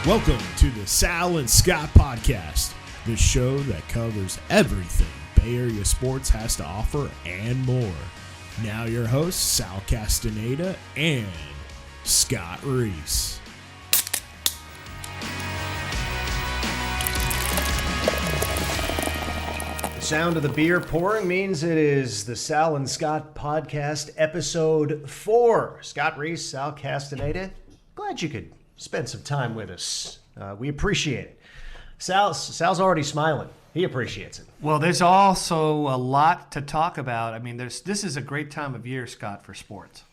Welcome to the Sal and Scott Podcast, the show that covers everything Bay Area sports has to offer and more. Now your hosts, Sal Castaneda and Scott Reese. The sound of the beer pouring means it is the Sal and Scott Podcast, episode 4. Scott Reese, Sal Castaneda, glad you could spend some time with us. We appreciate it. Sal's already smiling. He appreciates it. Well, there's also a lot to talk about. I mean, this is a great time of year, Scott, for sports.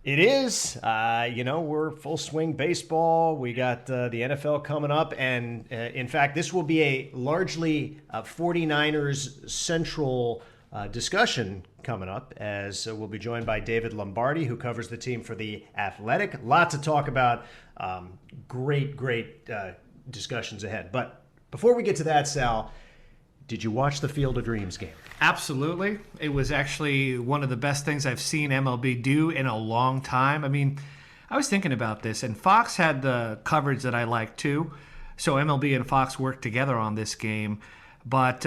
It is. We're full swing baseball. We got the NFL coming up. And in fact, this will be a largely 49ers central discussion coming up, as we'll be joined by David Lombardi, who covers the team for The Athletic. Lots to talk about. Great discussions ahead. But before we get to that, Sal, did you watch the Field of Dreams game? Absolutely. It was actually one of the best things I've seen MLB do in a long time. I mean, I was thinking about this, and Fox had the coverage that I like too. So MLB and Fox worked together on this game. But,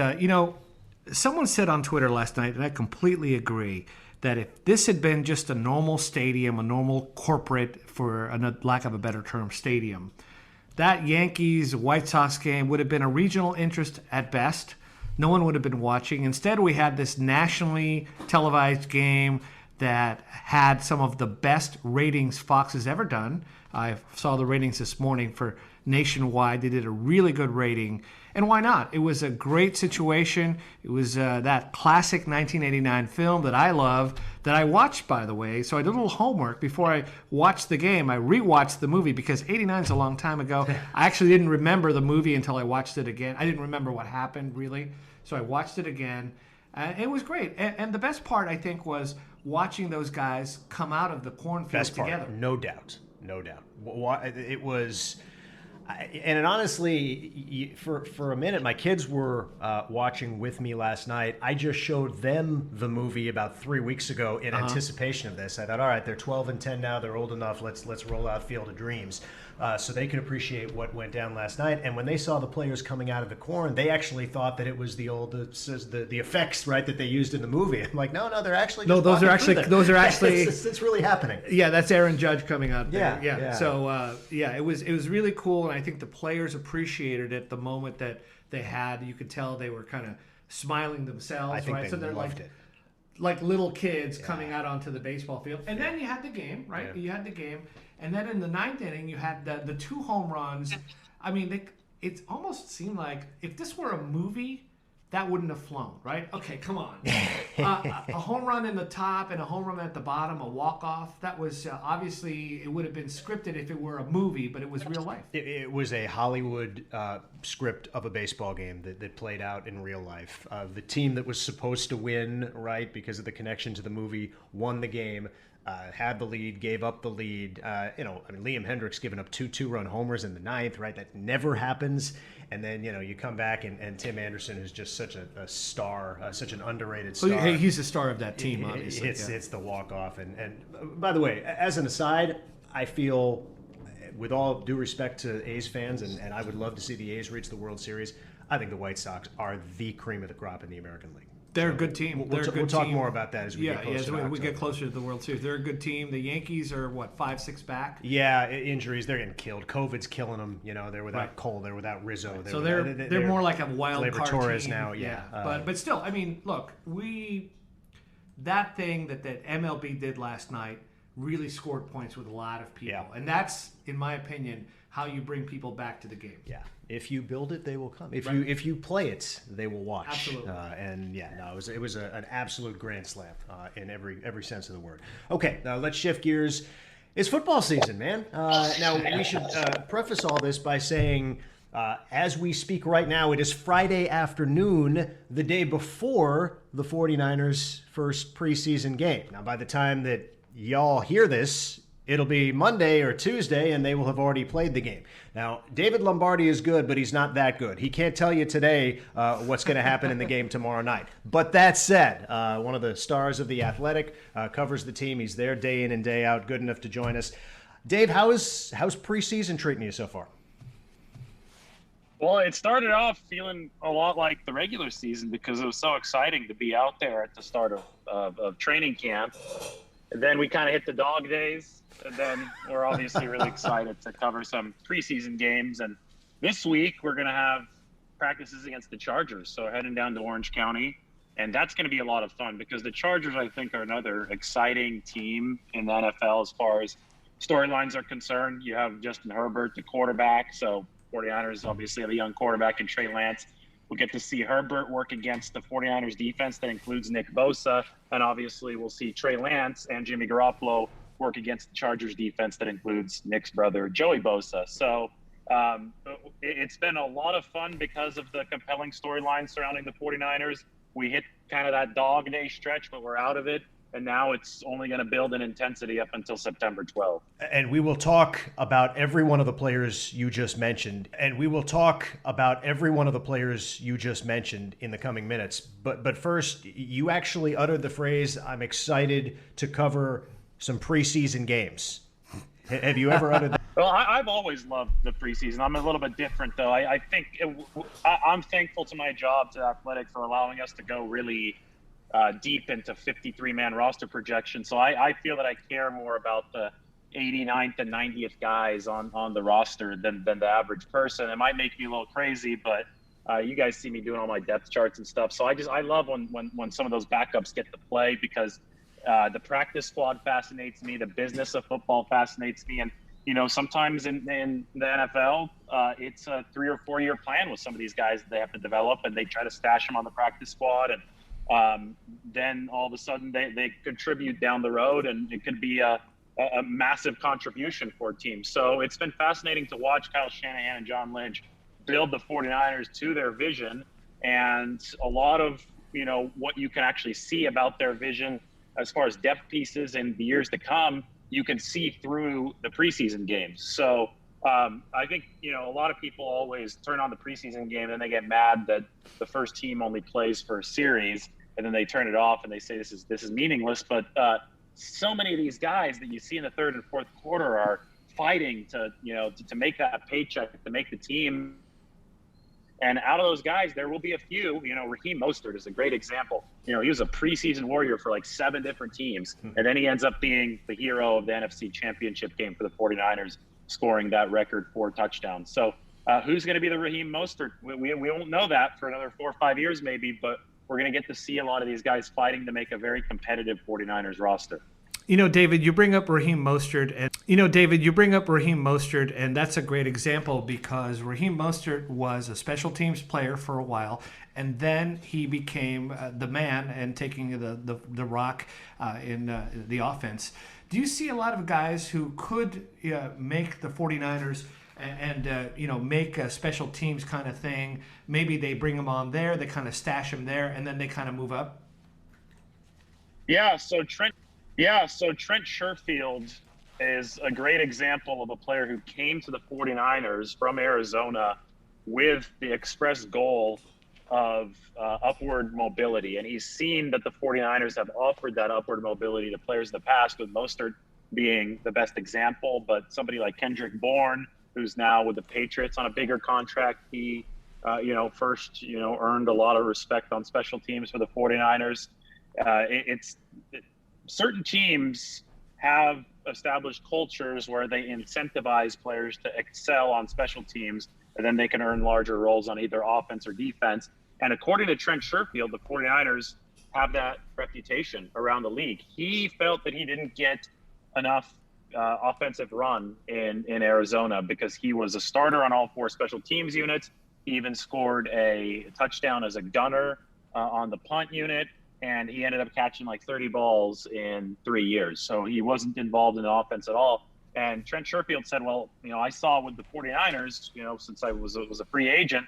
someone said on Twitter last night, and I completely agree, that if this had been just a normal stadium, a normal corporate, for a lack of a better term, stadium, that Yankees-White Sox game would have been a regional interest at best. No one would have been watching. Instead, we had this nationally televised game that had some of the best ratings Fox has ever done. I saw the ratings this morning for nationwide. They did a really good rating. And why not? It was a great situation. It was that classic 1989 film that I love, that I watched, by the way. So I did a little homework before I watched the game. I rewatched the movie because 89 is a long time ago. I actually didn't remember the movie until I watched it again. I didn't remember what happened, really. So I watched it again. It was great. And the best part, I think, was watching those guys come out of the cornfield together. No doubt. It was... And honestly, for a minute, my kids were watching with me last night. I just showed them the movie about 3 weeks ago in anticipation of this. I thought, all right, they're 12 and 10 now. They're old enough. Let's roll out Field of Dreams, so they could appreciate what went down last night. And when they saw the players coming out of the corn, they actually thought that it was the effects, right, that they used in the movie. I'm like, no, they're actually just those are actually it's really happening. Yeah, that's Aaron Judge coming out there. Yeah. So it was really cool, and I think the players appreciated it the moment that they had. You could tell they were kind of smiling themselves. I think right? they So they're loved it. Like little kids coming out onto the baseball field. And then you had the game, right? Yeah. You had the game. And then in the ninth inning, you had the 2 home runs. I mean, it almost seemed like if this were a movie, that wouldn't have flown, right? Okay, come on. A home run in the top and a home run at the bottom, a walk-off. That was obviously, it would have been scripted if it were a movie, but it was real life. It was a Hollywood script of a baseball game that played out in real life. The team that was supposed to win, right, because of the connection to the movie, won the game. Had the lead, gave up the lead. Liam Hendricks giving up 2 2-run homers in the ninth, right? That never happens. And then, you come back and Tim Anderson is just such a star, such an underrated star. Well, he's the star of that team, obviously. It's the walk-off. And by the way, as an aside, I feel, with all due respect to A's fans, and I would love to see the A's reach the World Series, I think the White Sox are the cream of the crop in the American League. They're a good team. We'll talk more about that as we get closer to October. We get closer to the World Series. They're a good team. The Yankees are, 5-6 back? Yeah, injuries. They're getting killed. COVID's killing them. They're without Cole. They're without Rizzo. Right. So they're more like a wild card Torres team now. Yeah. But still, I mean, look, that thing that MLB did last night really scored points with a lot of people, and that's, in my opinion, how you bring people back to the game. Yeah. If you build it, they will come. If you play it, they will watch. Absolutely. It was an absolute grand slam in every sense of the word. Okay, now let's shift gears. It's football season, man. Now we should preface all this by saying, as we speak right now, it is Friday afternoon, the day before the 49ers' first preseason game. Now, by the time that y'all hear this, it'll be Monday or Tuesday, and they will have already played the game. Now, David Lombardi is good, but he's not that good. He can't tell you today what's going to happen in the game tomorrow night. But that said, one of the stars of The Athletic covers the team. He's there day in and day out, good enough to join us. Dave, how's preseason treating you so far? Well, it started off feeling a lot like the regular season because it was so exciting to be out there at the start of training camp. And then we kind of hit the dog days. And then we're obviously really excited to cover some preseason games. And this week we're going to have practices against the Chargers. So heading down to Orange County. And that's going to be a lot of fun because the Chargers, I think, are another exciting team in the NFL as far as storylines are concerned. You have Justin Herbert, the quarterback. So 49ers obviously have a young quarterback in Trey Lance. We'll get to see Herbert work against the 49ers defense that includes Nick Bosa. And obviously we'll see Trey Lance and Jimmy Garoppolo work against the Chargers defense that includes Nick's brother, Joey Bosa. So it's been a lot of fun because of the compelling storyline surrounding the 49ers. We hit kind of that dog day stretch, but we're out of it. And now it's only going to build in intensity up until September 12th. And we will talk about every one of the players you just mentioned. In the coming minutes. But first, you actually uttered the phrase, "I'm excited to cover some preseason games." Have you ever uttered that? Well, I've always loved the preseason. I'm a little bit different, though. I think I'm thankful to my job, to Athletic, for allowing us to go really deep into 53-man roster projection. So I feel that I care more about the 89th and 90th guys on the roster than the average person. It might make me a little crazy, but you guys see me doing all my depth charts and stuff. So I love when some of those backups get to play because the practice squad fascinates me. The business of football fascinates me. And, sometimes in the NFL, it's a 3 or 4 year plan with some of these guys that they have to develop, and they try to stash them on the practice squad. And then all of a sudden they contribute down the road, and it could be a massive contribution for a team. So it's been fascinating to watch Kyle Shanahan and John Lynch build the 49ers to their vision. And a lot of, what you can actually see about their vision as far as depth pieces in the years to come, you can see through the preseason games. So I think, a lot of people always turn on the preseason game and they get mad that the first team only plays for a series, and then they turn it off and they say this is meaningless. But so many of these guys that you see in the third and fourth quarter are fighting to make that paycheck, to make the team. And out of those guys, there will be a few. Raheem Mostert is a great example. He was a preseason warrior for like 7 different teams, and then he ends up being the hero of the NFC Championship game for the 49ers, scoring that record 4 touchdowns. So who's going to be the Raheem Mostert? We won't know that for another 4 or 5 years maybe, but we're going to get to see a lot of these guys fighting to make a very competitive 49ers roster. David, you bring up Raheem Mostert, and that's a great example because Raheem Mostert was a special teams player for a while, and then he became the man and taking the rock in the offense. Do you see a lot of guys who could make the 49ers and make a special teams kind of thing? Maybe they bring them on there, they kind of stash them there, and then they kind of move up? So Trent Sherfield is a great example of a player who came to the 49ers from Arizona with the express goal of upward mobility. And he's seen that the 49ers have offered that upward mobility to players in the past, with Mostert being the best example. But somebody like Kendrick Bourne, who's now with the Patriots on a bigger contract, he, first, earned a lot of respect on special teams for the 49ers. Certain teams have established cultures where they incentivize players to excel on special teams, and then they can earn larger roles on either offense or defense. And according to Trent Sherfield, the 49ers have that reputation around the league. He felt that he didn't get enough offensive run in Arizona because he was a starter on all 4 special teams units. He even scored a touchdown as a gunner on the punt unit. And he ended up catching like 30 balls in 3 years. So he wasn't involved in the offense at all. And Trent Sherfield said, well, I saw with the 49ers, since I was a free agent,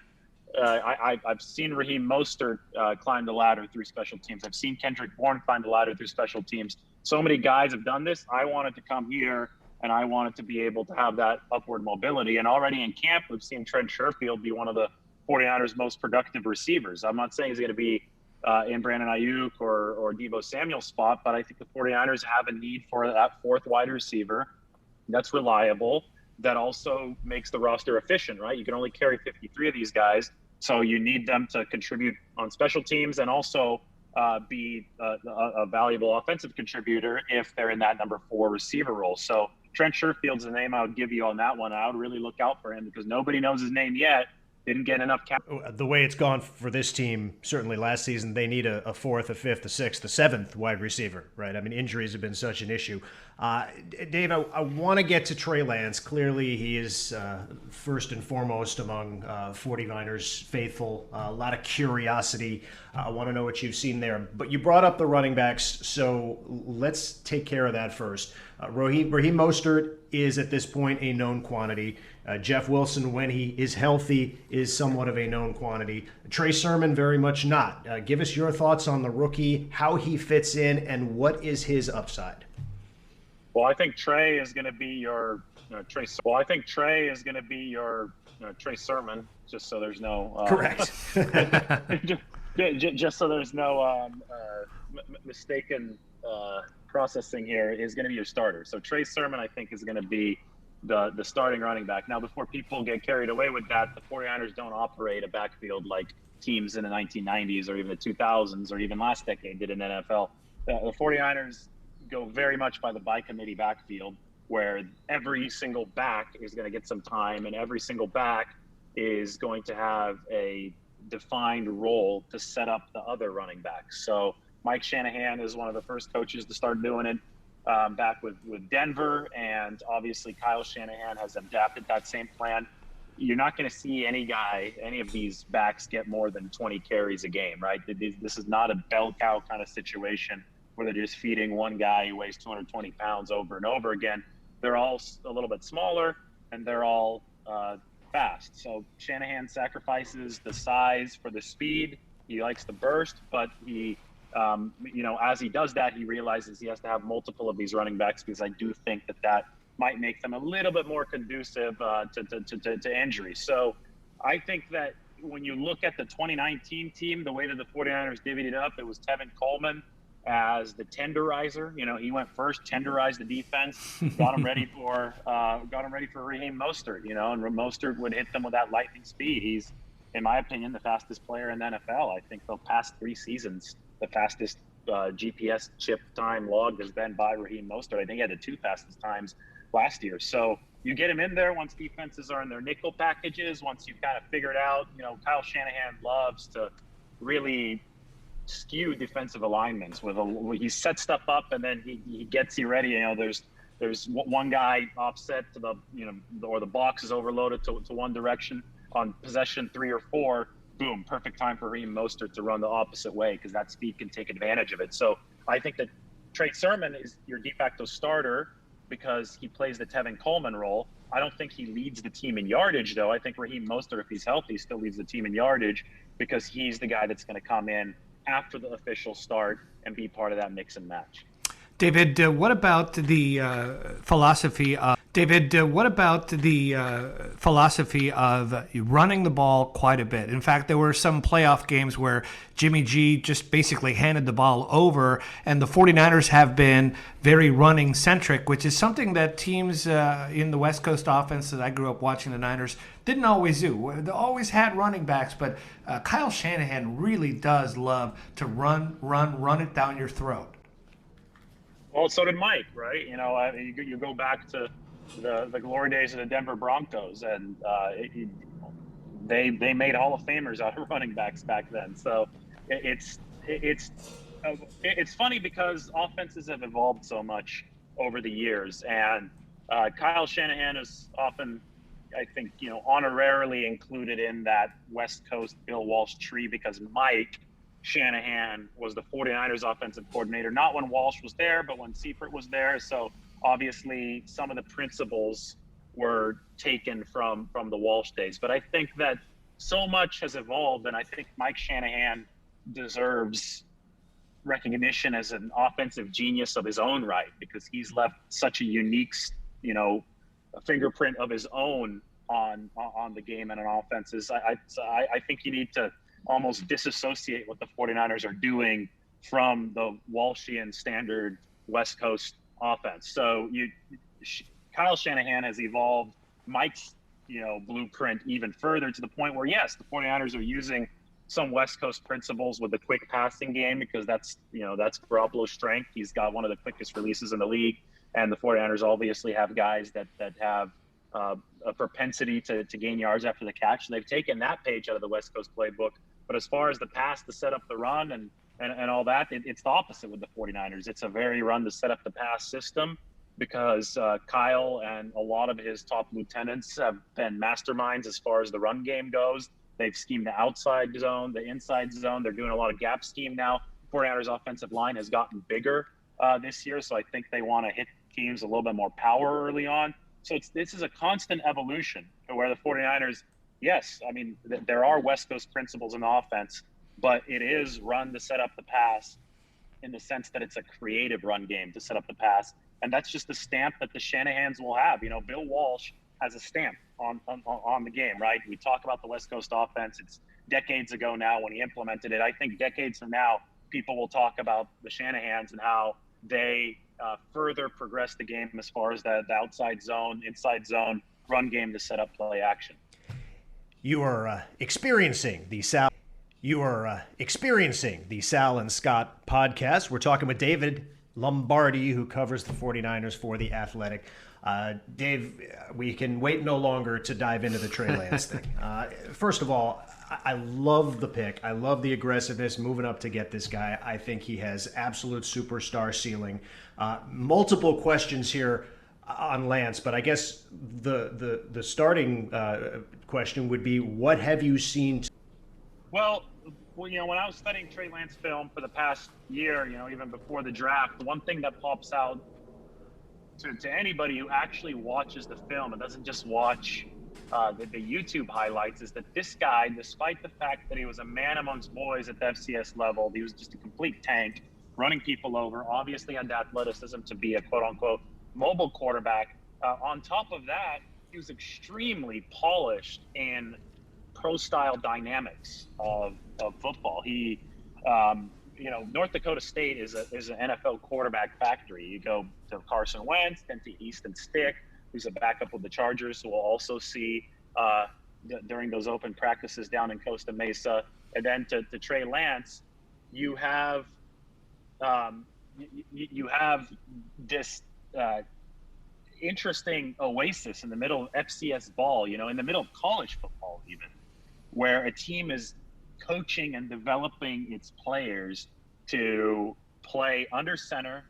I've seen Raheem Mostert climb the ladder through special teams. I've seen Kendrick Bourne climb the ladder through special teams. So many guys have done this. I wanted to come here, and I wanted to be able to have that upward mobility. And already in camp, we've seen Trent Sherfield be one of the 49ers' most productive receivers. I'm not saying he's going to be in Brandon Ayuk or Deebo Samuel's spot, but I think the 49ers have a need for that 4th wide receiver that's reliable, that also makes the roster efficient, right? You can only carry 53 of these guys, so you need them to contribute on special teams and also be a valuable offensive contributor if they're in that number 4 receiver role. So Trent Sherfield's the name I would give you on that one. I would really look out for him because nobody knows his name yet. Didn't get enough cap. The way it's gone for this team, certainly last season, they need a fourth, a fifth, a sixth, a seventh wide receiver, right? I mean, injuries have been such an issue. Dave, I want to get to Trey Lance. Clearly, he is first and foremost among 49ers faithful. A lot of curiosity. I want to know what you've seen there. But you brought up the running backs, so let's take care of that first. Raheem Mostert is at this point a known quantity. Jeff Wilson, when he is healthy, is somewhat of a known quantity. Trey Sermon, very much not. Give us your thoughts on the rookie, how he fits in, and what is his upside. Well, I think Trey is going to be your Trey. Well, I think Trey is going to be your Trey Sermon. Just so there's no correct. just so there's no mistaken processing here, is going to be your starter. So Trey Sermon, I think, is going to be the starting running back. Now, before people get carried away with that, the 49ers don't operate a backfield like teams in the 1990s or even the 2000s or even last decade did in the NFL. The 49ers go very much by the by-committee backfield, where every single back is going to get some time and every single back is going to have a defined role to set up the other running backs. So Mike Shanahan is one of the first coaches to start doing it back with Denver, and obviously Kyle Shanahan has adapted that same plan. You're not going to see any of these backs get more than 20 carries a game, right? This is not a bell cow kind of situation where they're just feeding one guy who weighs 220 pounds over and over again. They're all a little bit smaller, and they're all fast. So Shanahan sacrifices the size for the speed. He likes the burst, but he as he does that, he realizes he has to have multiple of these running backs, because I do think that might make them a little bit more conducive to injury. So I think that when you look at the 2019 team, the way that the 49ers divvied it up, it was Tevin Coleman as the tenderizer. He went first, tenderized the defense, got him ready for Raheem Mostert. And Mostert would hit them with that lightning speed. He's, in my opinion, the fastest player in the NFL. I think the past 3 seasons, the fastest GPS chip time logged has been by Raheem Mostert. I think he had the 2 fastest times last year. So you get him in there once defenses are in their nickel packages, once you've kind of figured out, Kyle Shanahan loves to really skew defensive alignments he sets stuff up and then he gets you ready. There's one guy offset to the, or the box is overloaded to one direction on possession 3 or 4. Boom, perfect time for Raheem Mostert to run the opposite way, because that speed can take advantage of it. So I think that Trey Sermon is your de facto starter because he plays the Tevin Coleman role. I don't think he leads the team in yardage, though. I think Raheem Mostert, if he's healthy, still leads the team in yardage because he's the guy that's going to come in after the official start and be part of that mix and match. David, what about the philosophy of running the ball quite a bit? In fact, there were some playoff games where Jimmy G just basically handed the ball over, and the 49ers have been very running-centric, which is something that teams in the West Coast offense that I grew up watching the Niners didn't always do. They always had running backs, but Kyle Shanahan really does love to run it down your throat. Well, so did Mike, right? You go back to the glory days of the Denver Broncos, and they made Hall of Famers out of running backs back then. So it's funny because offenses have evolved so much over the years, and Kyle Shanahan is often, I think, honorarily included in that West Coast Bill Walsh tree because Mike Shanahan was the 49ers offensive coordinator, not when Walsh was there, but when Seifert was there. So obviously some of the principles were taken from the Walsh days. But I think that so much has evolved, and I think Mike Shanahan deserves recognition as an offensive genius of his own right, because he's left such a unique, a fingerprint of his own on the game and on offenses. I think you need to almost disassociate what the 49ers are doing from the Walshian standard West Coast offense. So Kyle Shanahan has evolved Mike's, blueprint even further, to the point where, yes, the 49ers are using some West Coast principles with the quick passing game, because that's Garoppolo's strength. He's got one of the quickest releases in the league. And the 49ers obviously have guys that have a propensity to gain yards after the catch. And they've taken that page out of the West Coast playbook. But as far as the pass to set up the run and all that, it's the opposite with the 49ers. It's a very run to set up the pass system, because Kyle and a lot of his top lieutenants have been masterminds as far as the run game goes. They've schemed the outside zone, the inside zone. They're doing a lot of gap scheme now. 49ers offensive line has gotten bigger this year, so I think they want to hit teams a little bit more power early on. So this is a constant evolution where the 49ers, yes, I mean, there are West Coast principles in the offense, but it is run to set up the pass, in the sense that it's a creative run game to set up the pass. And that's just the stamp that the Shanahans will have. Bill Walsh has a stamp on the game, right? We talk about the West Coast offense. It's decades ago now when he implemented it. I think decades from now, people will talk about the Shanahans and how they further progress the game as far as the outside zone, inside zone, run game to set up play action. You are experiencing the Sal and Scott podcast. We're talking with David Lombardi, who covers the 49ers for The Athletic. Dave, we can wait no longer to dive into the Trey Lance thing. First of all, I love the pick. I love the aggressiveness, moving up to get this guy. I think he has absolute superstar ceiling. Multiple questions here on Lance, but I guess the starting question would be, what have you seen? Well, when I was studying Trey Lance film for the past year, even before the draft, one thing that pops out to anybody who actually watches the film and doesn't just watch the YouTube highlights, is that this guy, despite the fact that he was a man amongst boys at the FCS level, he was just a complete tank, running people over, obviously had the athleticism to be a quote-unquote mobile quarterback. On top of that, he was extremely polished in pro-style dynamics of football. He, North Dakota State is an NFL quarterback factory. You go to Carson Wentz, then to Easton Stick, who's a backup with the Chargers, who we'll also see during those open practices down in Costa Mesa. And then to Trey Lance, you have this interesting oasis in the middle of FCS ball, in the middle of college football even, where a team is coaching and developing its players to play under center,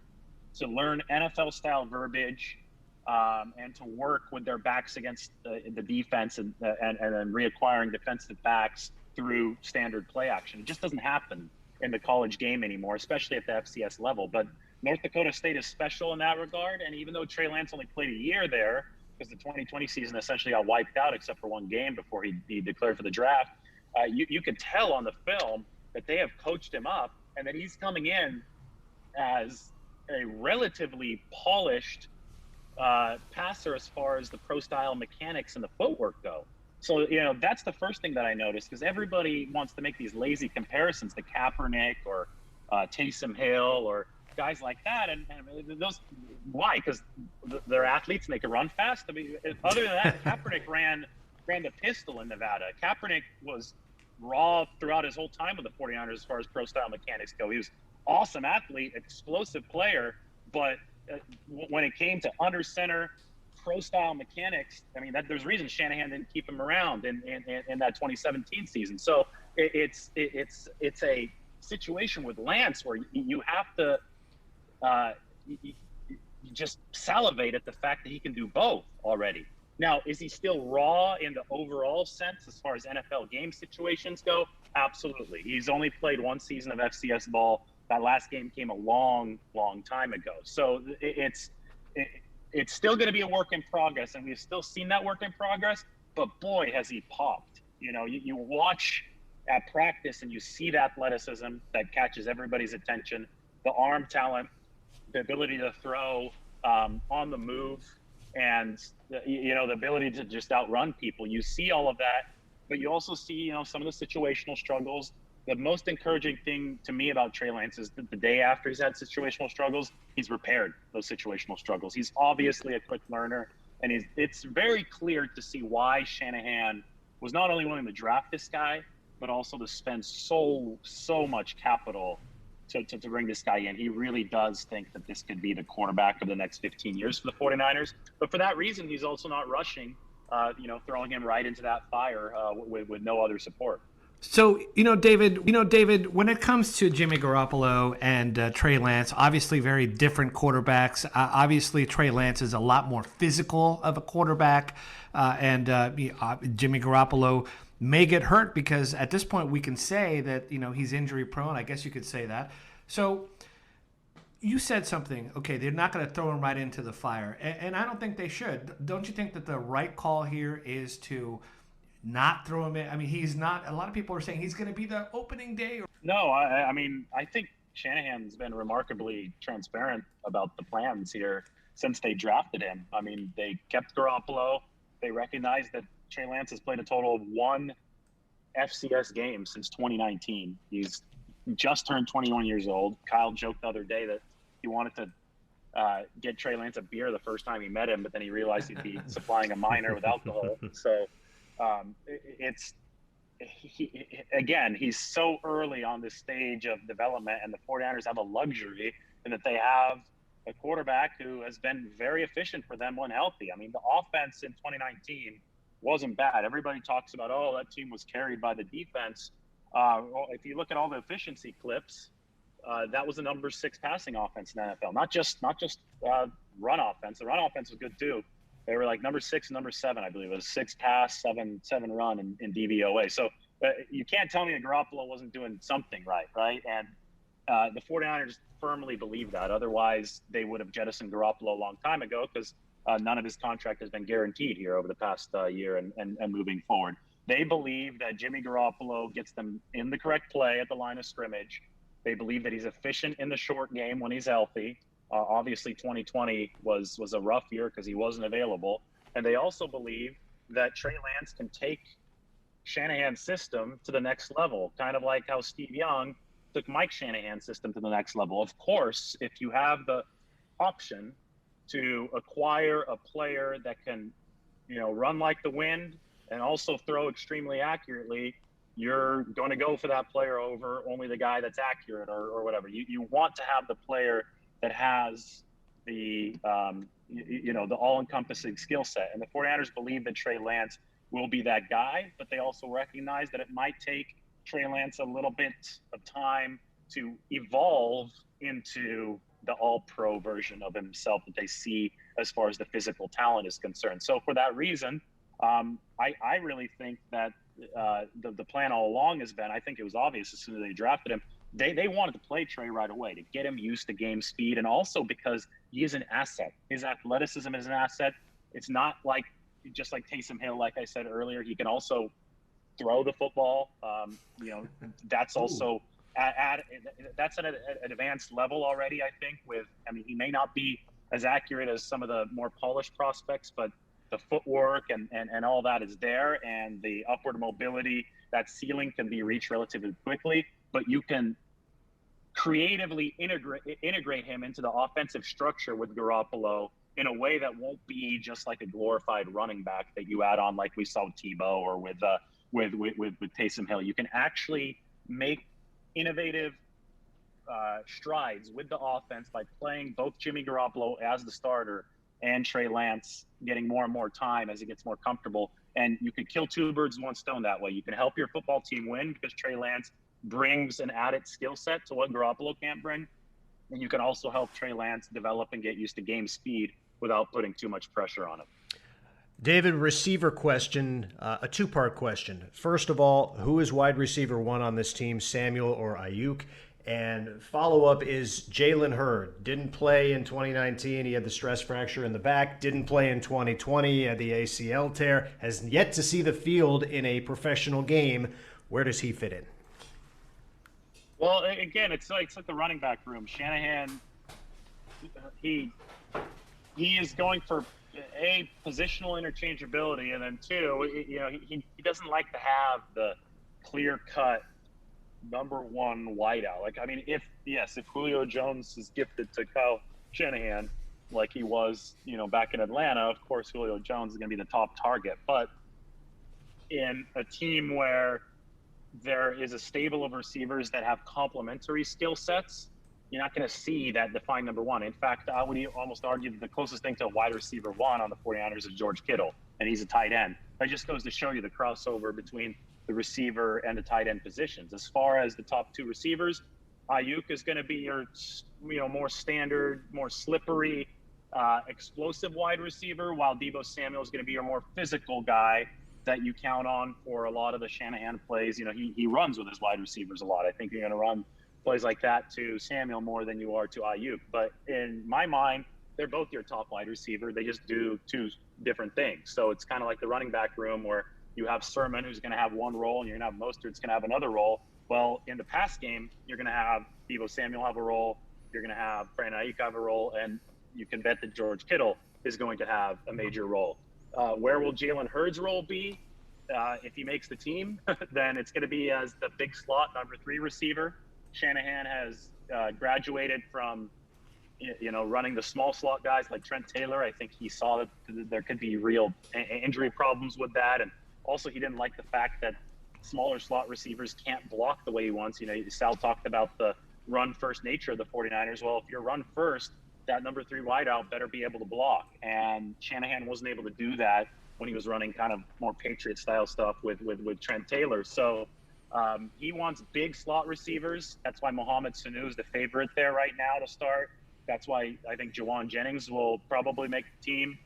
to learn NFL-style verbiage, and to work with their backs against the defense and then reacquiring defensive backs through standard play action. It just doesn't happen in the college game anymore, especially at the FCS level. But North Dakota State is special in that regard. And even though Trey Lance only played a year there, because the 2020 season essentially got wiped out except for one game before he declared for the draft, you could tell on the film that they have coached him up and that he's coming in as a relatively polished passer as far as the pro style mechanics and the footwork go. So, that's the first thing that I noticed, because everybody wants to make these lazy comparisons to Kaepernick or Taysom Hill or guys like that. And those, why? Because they're athletes and they can run fast. I mean, other than that, Kaepernick ran the pistol in Nevada. Kaepernick was raw throughout his whole time with the 49ers as far as pro style mechanics go. He was awesome athlete, explosive player, but when it came to under center pro style mechanics, I mean, there's a reason Shanahan didn't keep him around in that 2017 season. So it's a situation with Lance where you have to you just salivate at the fact that he can do both already. Now, is he still raw in the overall sense as far as NFL game situations go? Absolutely. He's only played one season of FCS ball. That last game came a long, long time ago. So it's still going to be a work in progress, and we've still seen that work in progress. But boy, has he popped! You watch at practice and you see the athleticism that catches everybody's attention, the arm talent, the ability to throw on the move, and the ability to just outrun people. You see all of that, but you also see some of the situational struggles. The most encouraging thing to me about Trey Lance is that the day after he's had situational struggles, he's repaired those situational struggles. He's obviously a quick learner, And it's very clear to see why Shanahan was not only willing to draft this guy, but also to spend so much capital to bring this guy in. He really does think that this could be the quarterback of the next 15 years for the 49ers. But for that reason, he's also not rushing, throwing him right into that fire with no other support. So, David, when it comes to Jimmy Garoppolo and Trey Lance, obviously very different quarterbacks. Obviously, Trey Lance is a lot more physical of a quarterback, and Jimmy Garoppolo may get hurt because at this point we can say that, he's injury prone. I guess you could say that. So you said something, okay, they're not going to throw him right into the fire. And I don't think they should. Don't you think that the right call here is to not throw him in? I mean, he's not, a lot of people are saying he's going to be the opening day. No, I mean, I think Shanahan's been remarkably transparent about the plans here since they drafted him. I mean, they kept Garoppolo. They recognized that Trey Lance has played a total of one FCS game since 2019. He's just turned 21 years old. Kyle joked the other day that he wanted to get Trey Lance a beer the first time he met him, but then he realized he'd be supplying a minor with alcohol. So he's so early on this stage of development, and the 49ers have a luxury in that they have a quarterback who has been very efficient for them when healthy. I mean, the offense in 2019 wasn't bad. Everybody talks about, that team was carried by the defense. Well, if you look at all the efficiency clips, that was the number 6 passing offense in the NFL. Not just run offense. The run offense was good too. They were like number 6 and number 7, I believe. It was 6 pass, 7 run in DVOA. So you can't tell me that Garoppolo wasn't doing something right? And the 49ers firmly believe that. Otherwise, they would have jettisoned Garoppolo a long time ago because none of his contract has been guaranteed here over the past year and moving forward. They believe that Jimmy Garoppolo gets them in the correct play at the line of scrimmage. They believe that he's efficient in the short game when he's healthy. Obviously, 2020 was a rough year because he wasn't available. And they also believe that Trey Lance can take Shanahan's system to the next level, kind of like how Steve Young took Mike Shanahan's system to the next level. Of course, if you have the option to acquire a player that can, run like the wind and also throw extremely accurately, you're going to go for that player over only the guy that's accurate or whatever. You want to have the player that has the all-encompassing skill set. And the 49ers believe that Trey Lance will be that guy, but they also recognize that it might take Trey Lance a little bit of time to evolve into the all-pro version of himself that they see as far as the physical talent is concerned. So for that reason, I really think that the plan all along has been, I think it was obvious as soon as they drafted him, they wanted to play Trey right away to get him used to game speed, and also because he is an asset. His athleticism is an asset. It's not like just like Taysom Hill, like I said earlier. He can also throw the football. That's also that's at an advanced level already, I think. He may not be as accurate as some of the more polished prospects, but the footwork and all that is there, and the upward mobility, that ceiling can be reached relatively quickly, but you can creatively integrate him into the offensive structure with Garoppolo in a way that won't be just like a glorified running back that you add on like we saw with Tebow or with Taysom Hill. You can actually make innovative strides with the offense by playing both Jimmy Garoppolo as the starter and Trey Lance getting more and more time as he gets more comfortable. And you can kill 2 birds with 1 stone that way. You can help your football team win because Trey Lance brings an added skill set to what Garoppolo can't bring. And you can also help Trey Lance develop and get used to game speed without putting too much pressure on him. David, receiver question, a 2-part question. First of all, who is wide receiver 1 on this team, Samuel or Ayuk? And follow-up is Jalen Hurd. Didn't play in 2019. He had the stress fracture in the back. Didn't play in 2020. He had the ACL tear. Has yet to see the field in a professional game. Where does he fit in? Well, again, it's like the running back room. Shanahan, he is going for A, positional interchangeability, and then 2, he doesn't like to have the clear-cut number 1 wideout. If Julio Jones is gifted to Kyle Shanahan, like he was, back in Atlanta, of course, Julio Jones is going to be the top target. But in a team where there is a stable of receivers that have complementary skill sets, you're not going to see that defined number one. In fact, I would almost argue that the closest thing to a wide receiver one on the 49ers is George Kittle, and he's a tight end. That just goes to show you the crossover between the receiver and the tight end positions. As far as the top two receivers, Ayuk is going to be your, more standard, more slippery, explosive wide receiver, while Deebo Samuel is going to be your more physical guy that you count on for a lot of the Shanahan plays. He runs with his wide receivers a lot. I think you're going to run plays like that to Samuel more than you are to Ayuk. But in my mind, they're both your top wide receiver. They just do two different things. So it's kind of like the running back room where you have Sermon, who's going to have one role, and you're going to have Mostert's going to have another role. Well, in the pass game, you're going to have Deebo Samuel have a role. You're going to have Brandon Ayuk have a role, and you can bet that George Kittle is going to have a major role. Where will Jalen Hurd's role be? If he makes the team, then it's going to be as the big slot number 3 receiver. Shanahan has graduated from, running the small slot guys like Trent Taylor. I think he saw that there could be real injury problems with that. And also he didn't like the fact that smaller slot receivers can't block the way he wants. Sal talked about the run first nature of the 49ers. Well, if you're run first, that number 3 wideout better be able to block. And Shanahan wasn't able to do that when he was running kind of more Patriot style stuff with Trent Taylor. So he wants big slot receivers. That's why Mohamed Sanu is the favorite there right now to start. That's why I think Jawan Jennings will probably make the team.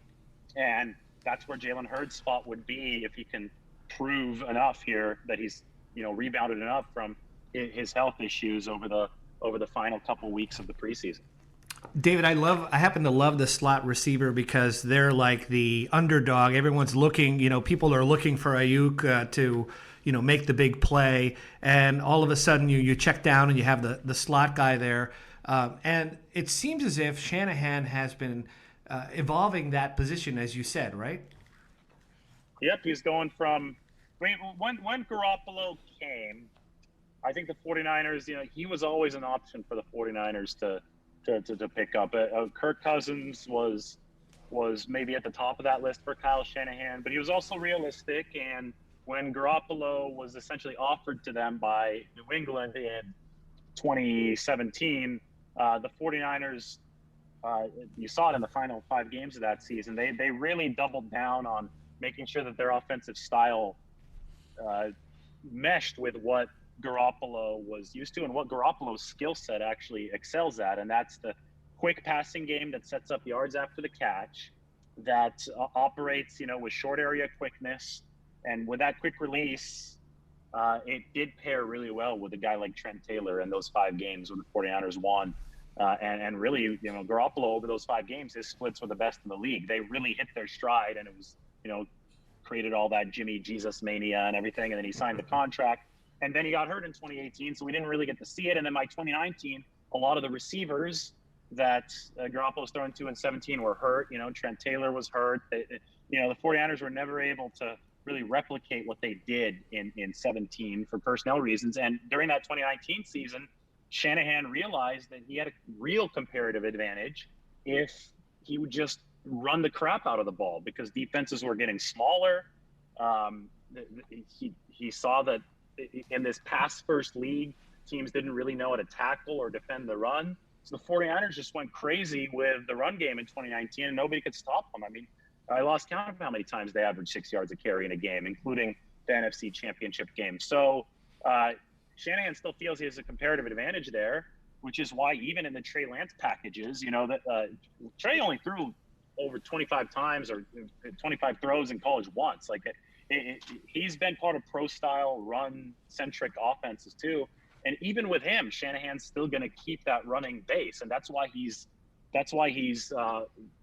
And that's where Jalen Hurd's spot would be if he can prove enough here that he's, rebounded enough from his health issues over the final couple weeks of the preseason. David, I happen to love the slot receiver because they're like the underdog. Everyone's looking, people are looking for Ayuk to, make the big play. And all of a sudden you check down and you have the slot guy there. And it seems as if Shanahan has been evolving that position, as you said, right? Yep, he's going from when Garoppolo came, I think the 49ers, he was always an option for the 49ers to pick up. Kirk Cousins was maybe at the top of that list for Kyle Shanahan, but he was also realistic. And when Garoppolo was essentially offered to them by New England in 2017, the 49ers, you saw it in the final 5 games of that season, they really doubled down on making sure that their offensive style meshed with what Garoppolo was used to and what Garoppolo's skill set actually excels at. And that's the quick passing game that sets up yards after the catch, that operates, with short area quickness. And with that quick release, it did pair really well with a guy like Trent Taylor in those 5 games when the 49ers won. And really, Garoppolo over those 5 games, his splits were the best in the league. They really hit their stride, and it was, created all that Jimmy Jesus mania and everything. And then he signed the contract. And then he got hurt in 2018, so we didn't really get to see it. And then by 2019, a lot of the receivers that Garoppolo's thrown to in 17 were hurt. Trent Taylor was hurt. The 49ers were never able to really replicate what they did in 17 for personnel reasons. And during that 2019 season, Shanahan realized that he had a real comparative advantage if he would just run the crap out of the ball, because defenses were getting smaller. He saw that in this pass-first league, teams didn't really know how to tackle or defend the run. So the 49ers just went crazy with the run game in 2019, and nobody could stop them. I mean, I lost count of how many times they averaged 6 yards a carry in a game, including the NFC Championship game. So Shanahan still feels he has a comparative advantage there, which is why even in the Trey Lance packages, that Trey only threw over 25 times or 25 throws in college once. Like, he's been part of pro-style run-centric offenses too, and even with him, Shanahan's still going to keep that running base, and that's why he's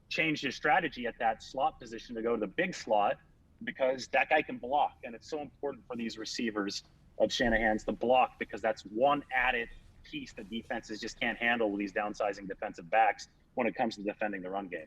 changed his strategy at that slot position to go to the big slot, because that guy can block, and it's so important for these receivers of Shanahan's to block, because that's one added piece that defenses just can't handle with these downsizing defensive backs when it comes to defending the run game.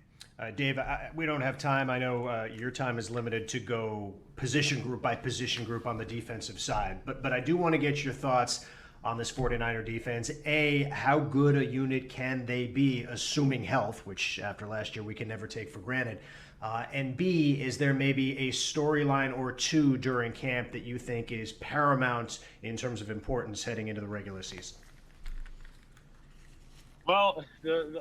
Dave, we don't have time. I know your time is limited to go position group by position group on the defensive side, but I do want to get your thoughts on this 49er defense. A, how good a unit can they be, assuming health, which after last year we can never take for granted. And B, is there maybe a storyline or two during camp that you think is paramount in terms of importance heading into the regular season? Well,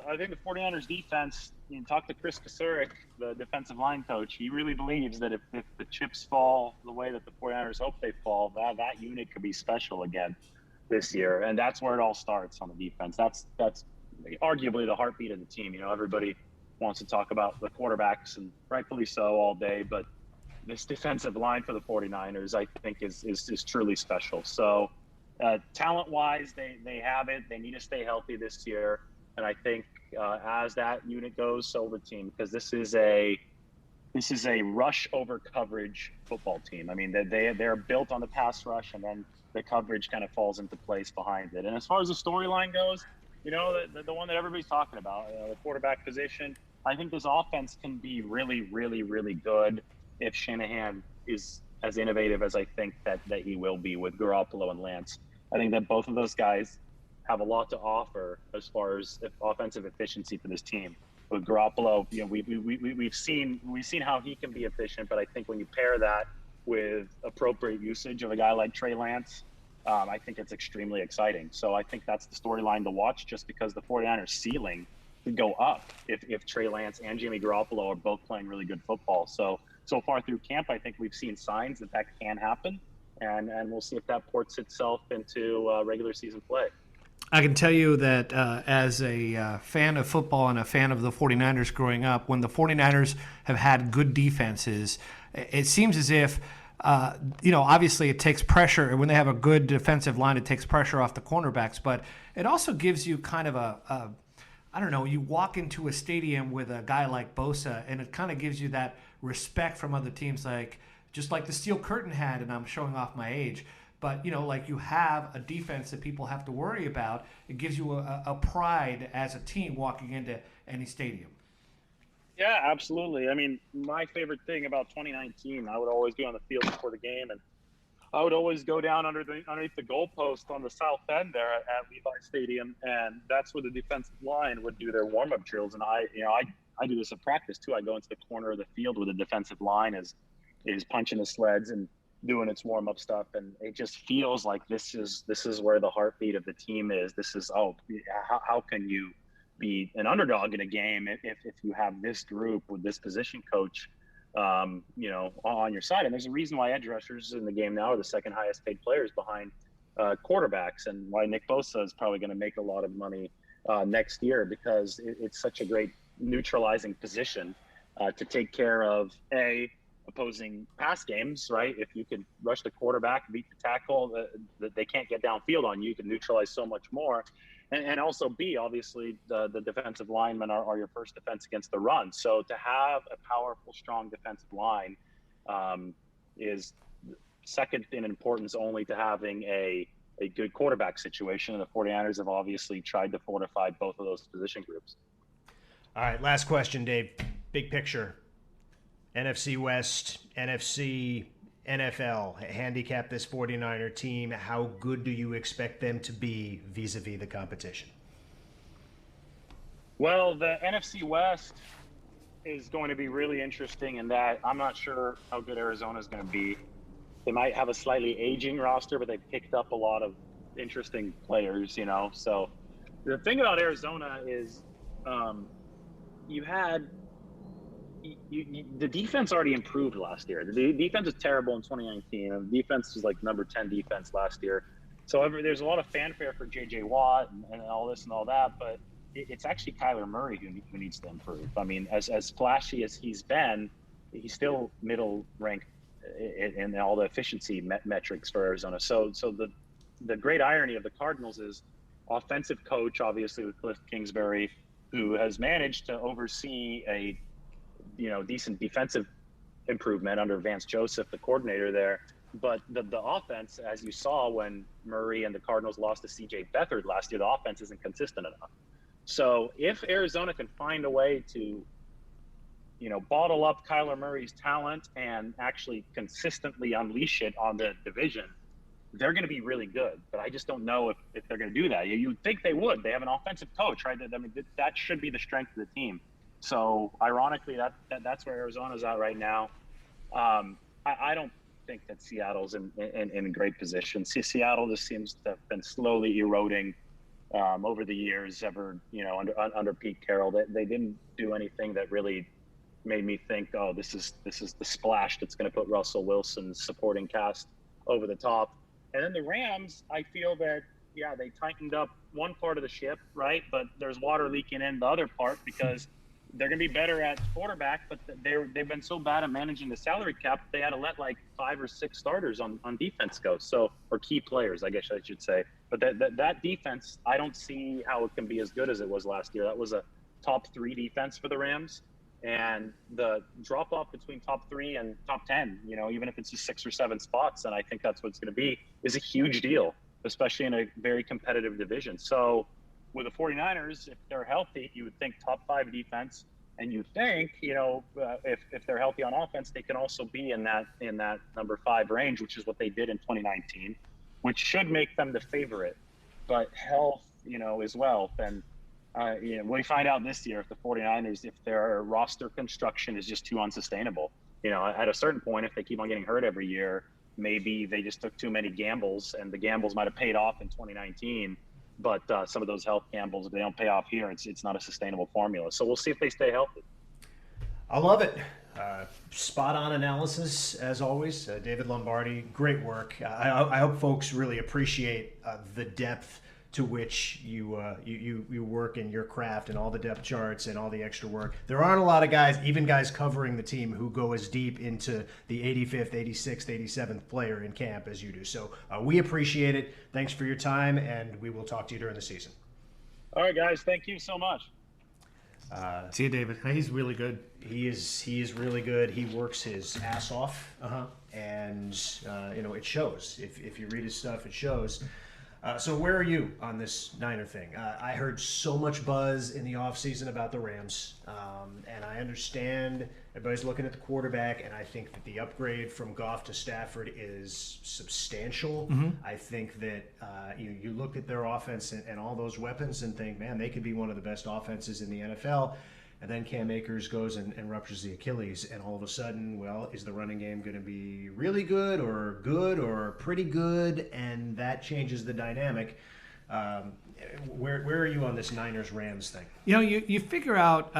I think the 49ers defense, you talk to Chris Kasurek, the defensive line coach, he really believes that if the chips fall the way that the 49ers hope they fall, that unit could be special again this year. And that's where it all starts on the defense. That's arguably the heartbeat of the team. Everybody wants to talk about the quarterbacks, and rightfully so, all day, but this defensive line for the 49ers, I think, is truly special. So talent-wise, they have it. They need to stay healthy this year. And I think as that unit goes, so will the team, because this is a rush over coverage football team. I mean, they're built on the pass rush, and then the coverage kind of falls into place behind it. And as far as the storyline goes, the one that everybody's talking about, the quarterback position, I think this offense can be really, really, really good if Shanahan is as innovative as I think that he will be with Garoppolo and Lance. I think that both of those guys have a lot to offer as far as offensive efficiency for this team. With Garoppolo, we've seen how he can be efficient, but I think when you pair that with appropriate usage of a guy like Trey Lance, I think it's extremely exciting. So I think that's the storyline to watch, just because the 49ers ceiling could go up if Trey Lance and Jimmy Garoppolo are both playing really good football. So far through camp, I think we've seen signs that can happen. And we'll see if that ports itself into regular season play. I can tell you that as a fan of football and a fan of the 49ers growing up, when the 49ers have had good defenses, it seems as if, obviously it takes pressure. When they have a good defensive line, it takes pressure off the cornerbacks. But it also gives you kind of you walk into a stadium with a guy like Bosa, and it kind of gives you that respect from other teams, just like the Steel Curtain had, and I'm showing off my age. But, you have a defense that people have to worry about. It gives you a pride as a team walking into any stadium. Yeah, absolutely. I mean, my favorite thing about 2019, I would always be on the field before the game, and I would always go down underneath the goalpost on the south end there at Levi Stadium, and that's where the defensive line would do their warm-up drills. And I do this at practice too. I go into the corner of the field where the defensive line is punching the sleds and doing its warm-up stuff, and it just feels like this is where the heartbeat of the team is. This is how can you be an underdog in a game if you have this group with this position coach on your side. And there's a reason why edge rushers in the game now are the second highest paid players behind quarterbacks, and why Nick Bosa is probably going to make a lot of money next year, because it's such a great neutralizing position to take care of opposing pass games, right? If you can rush the quarterback, beat the tackle, that they can't get downfield on you, can neutralize so much more. And also B, obviously the defensive linemen are your first defense against the run. So to have a powerful, strong defensive line is second in importance only to having a good quarterback situation. And the 49ers have obviously tried to fortify both of those position groups. All right, last question, Dave. Big picture. NFC West, NFC, NFL, handicap this 49er team. How good do you expect them to be vis-a-vis the competition? Well, the NFC West is going to be really interesting in that I'm not sure how good Arizona is going to be. They might have a slightly aging roster, but they picked up a lot of interesting players, So the thing about Arizona is the defense already improved last year. The defense was terrible in 2019. And the defense was like number 10 defense last year. So there's a lot of fanfare for J.J. Watt and all this and all that, but it's actually Kyler Murray who needs to improve. I mean, as flashy as he's been, he's still middle ranked in all the efficiency metrics for Arizona. So the great irony of the Cardinals is offensive coach, obviously with Cliff Kingsbury, who has managed to oversee a decent defensive improvement under Vance Joseph, the coordinator there. But the offense, as you saw when Murray and the Cardinals lost to C.J. Beathard last year, the offense isn't consistent enough. So if Arizona can find a way to, bottle up Kyler Murray's talent and actually consistently unleash it on the division, they're going to be really good. But I just don't know if they're going to do that. You'd think they would. They have an offensive coach, right? I mean, that should be the strength of the team. So ironically, that's where Arizona's at right now. I don't think that Seattle's in a great position. Seattle just seems to have been slowly eroding over the years. Under Pete Carroll, they didn't do anything that really made me think, oh, this is the splash that's going to put Russell Wilson's supporting cast over the top. And then the Rams, I feel that they tightened up one part of the ship, right? But there's water leaking in the other part because they're going to be better at quarterback, but they've been so bad at managing the salary cap, they had to let like 5 or 6 starters on defense go. So, or key players, I guess I should say. But that defense, I don't see how it can be as good as it was last year. That was a top 3 defense for the Rams. And the drop off between top 3 and top 10, even if it's just 6 or 7 spots, and I think that's what it's going to be, is a huge deal, especially in a very competitive division. So, with the 49ers, if they're healthy, you would think top 5 defense, and you think, if they're healthy on offense, they can also be in that number 5 range, which is what they did in 2019, which should make them the favorite. But health, is wealth, and we find out this year if the 49ers, if their roster construction is just too unsustainable. At a certain point, if they keep on getting hurt every year, maybe they just took too many gambles, and the gambles might have paid off in 2019. But some of those health gambles, if they don't pay off here, it's not a sustainable formula. So we'll see if they stay healthy. I love it. Spot on analysis, as always. David Lombardi, great work. I hope folks really appreciate the depth to which you work in your craft and all the depth charts and all the extra work. There aren't a lot of guys, even guys covering the team, who go as deep into the 85th, 86th, 87th player in camp as you do. So we appreciate it. Thanks for your time, and we will talk to you during the season. All right, guys. Thank you so much. See you, David. He's really good. He is really good. He works his ass off, and it shows. If you read his stuff, it shows. So where are you on this Niner thing? I heard so much buzz in the offseason about the Rams, and I understand everybody's looking at the quarterback, and I think that the upgrade from Goff to Stafford is substantial. Mm-hmm. I think that you look at their offense and all those weapons and think, man, they could be one of the best offenses in the NFL. And then Cam Akers goes and ruptures the Achilles, and all of a sudden, well, is the running game going to be really good or pretty good? And that changes the dynamic. Where are you on this Niners-Rams thing? You figure out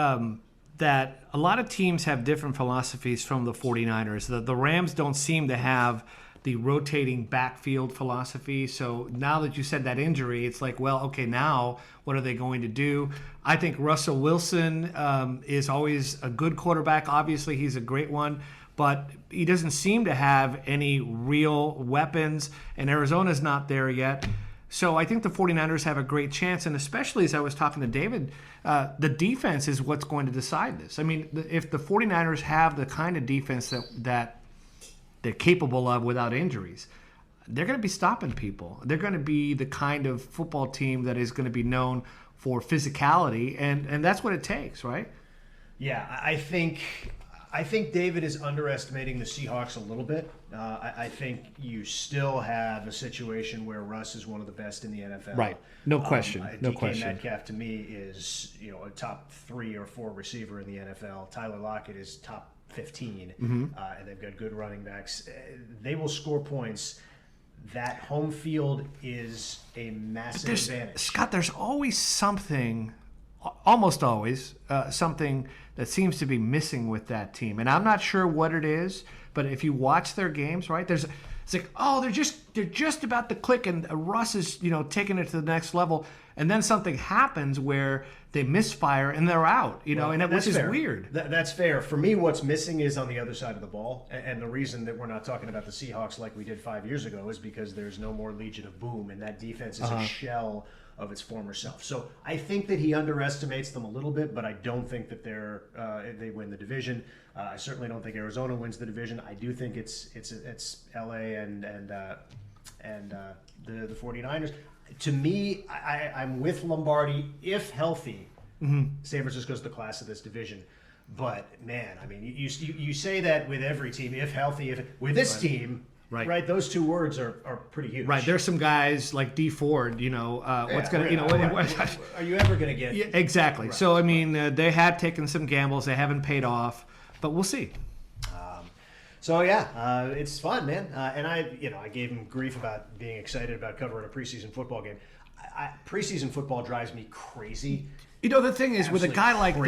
that a lot of teams have different philosophies from the 49ers. The Rams don't seem to have the rotating backfield philosophy. So now that you said that injury, it's like, well, okay, now what are they going to do? I think Russell Wilson is always a good quarterback. Obviously, he's a great one, but he doesn't seem to have any real weapons, and Arizona's not there yet. So I think the 49ers have a great chance, and especially as I was talking to David, the defense is what's going to decide this. I mean, if the 49ers have the kind of defense that they're capable of without injuries, they're going to be stopping people. They're going to be the kind of football team that is going to be known for physicality, and that's what it takes, right? Yeah, I think David is underestimating the Seahawks a little bit. I think you still have a situation where Russ is one of the best in the NFL. Right, no question. No DK question. Metcalf to me is a top 3 or 4 receiver in the NFL. Tyler Lockett is top 15, and they've got good running backs. They will score points. That home field is a massive advantage. Scott, there's always something, almost always, something that seems to be missing with that team. And I'm not sure what it is, but if you watch their games, right, it's like, oh, they're just about to click, and Russ is, taking it to the next level. And then something happens where they misfire and they're out, which is weird. That's fair. For me, what's missing is on the other side of the ball. And the reason that we're not talking about the Seahawks like we did 5 years ago is because there's no more Legion of Boom, and that defense is a shell of its former self. So I think that he underestimates them a little bit, but I don't think that they win the division. I certainly don't think Arizona wins the division. I do think it's LA and the 49ers. To me, I'm with Lombardi. If healthy, San Francisco's the class of this division. But man, I mean, you say that with every team. If healthy, with this team, Right. Those two words are pretty huge. Right. There's some guys like D Ford, what's going to, are you ever going to get? Yeah, exactly. Right. So, I mean, they have taken some gambles. They haven't paid off, but we'll see. It's fun, man. And I gave him grief about being excited about covering a preseason football game. Preseason football drives me crazy. The thing is, with a guy like crazy.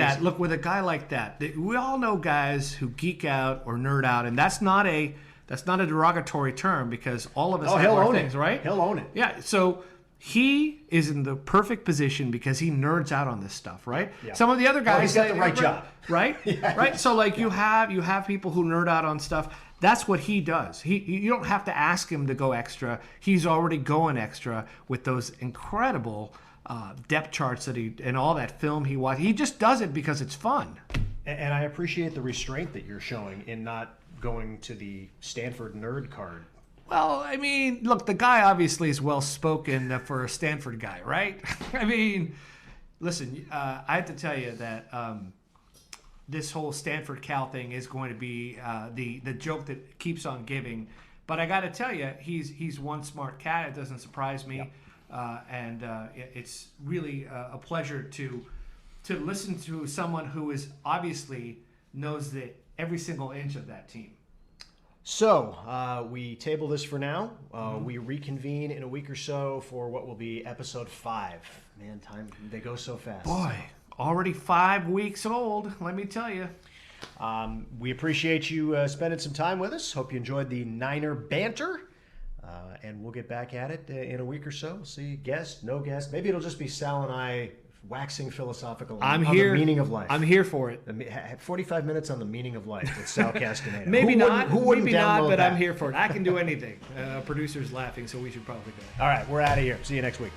that, we all know guys who geek out or nerd out, and that's not a derogatory term because all of us have our things, right? He'll own it. Yeah. So he is in the perfect position because he nerds out on this stuff, right? Yeah. Some of the other guys, he's got the right job, right? Yeah. Right. So you have people who nerd out on stuff. That's what he does. You don't have to ask him to go extra. He's already going extra with those incredible depth charts and all that film he watched. He just does it because it's fun. And I appreciate the restraint that you're showing in not going to the Stanford nerd card. Well, I mean, look, the guy obviously is well-spoken for a Stanford guy, right? I mean, listen, I have to tell you that this whole Stanford Cal thing is going to be the joke that keeps on giving. But I got to tell you, he's one smart cat. It doesn't surprise me. Yep. It's really a pleasure to listen to someone who is obviously knows every single inch of that team. So we table this for now. We reconvene in a week or so for what will be episode 5. Man, time, they go so fast. Boy, already 5 weeks old, let me tell you. We appreciate you spending some time with us. Hope you enjoyed the Niner banter. And we'll get back at it in a week or so. See, guest, no guest. Maybe it'll just be Sal and I waxing philosophical on the meaning of life. I'm here for it. 45 minutes on the meaning of life with Sal Castaneda. Maybe not, but that? I'm here for it. I can do anything. Producer's laughing, so we should probably go. All right, we're out of here. See you next week.